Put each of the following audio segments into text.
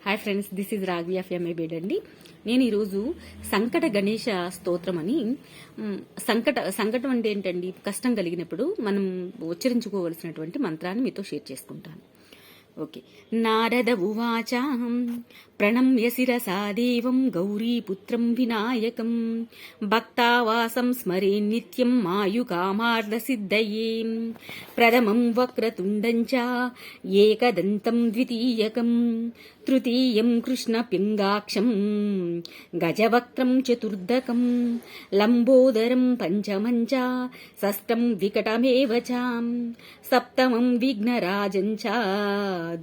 Hi friends, this is Raghavi of MA BEd అండి. నేను ఈరోజు సంకట గణేష స్తోత్రం అని సంకటం అంటే ఏంటండి? కష్టం కలిగినప్పుడు మనం ఉచ్చరించుకోవలసినటువంటి మంత్రాన్ని మీతో షేర్ చేసుకుంటాను. ఓకే. నారద ఉవాచ ప్రణమ్య శిరసా దేవం గౌరీపుత్రం వినాయకం భక్తావాసం స్మరే నిత్యం మాయుకామార్థ సిద్ధయే ప్రథమం వక్రతుండం చ ఏకదంతం ద్వితీయకం తృతీయం కృష్ణపింగాక్షం గజవక్త్రం చతుర్దకం లంబోదరం పంచమం చ షష్టం వికటమేవ చ సప్తమం విఘ్నరాజం చ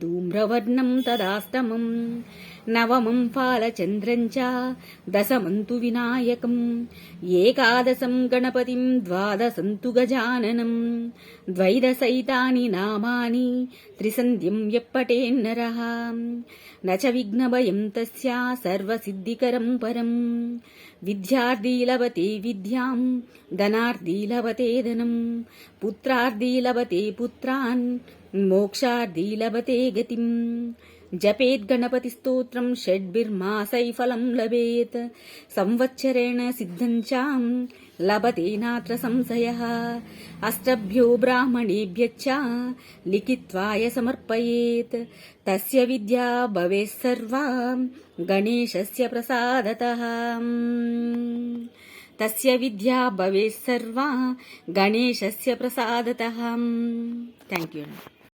ధూమ్రవర్ణం తదాష్టమం నవమం ఫాలచంద్రం చ దశమం తు వినాయకం ఏకాదశం గణపతిం ద్వాదశం తు గజాననం ద్వైదశైతాని నామాని త్రిసంధ్యం యప్పటేన్నరః నచ విఘ్నభయం తస్య సర్వసిద్ధికరం పరం విద్యార్థీ లభతే విద్యాం ధనార్థీ లభతే ధనం పుత్రార్థీ లభతే పుత్రాన్ మోక్షార్థీ లభతే గతిం జపేత్ గణపతి స్తోత్రం షడ్భిర్మాసై ఫలం లభేత్ సంవత్సరేణ సిద్ధం చ లభతే నాత్ర సంశయః అష్టభ్యో బ్రాహ్మణేభ్యశ్చ లిఖిత్వాయ సమర్పయేత్ తస్య విద్యా భవేత్ సర్వా గణేశస్య ప్రసాదతః తస్య విద్యా భవేత్ సర్వా గణేశస్య ప్రసాదతః. Thank you.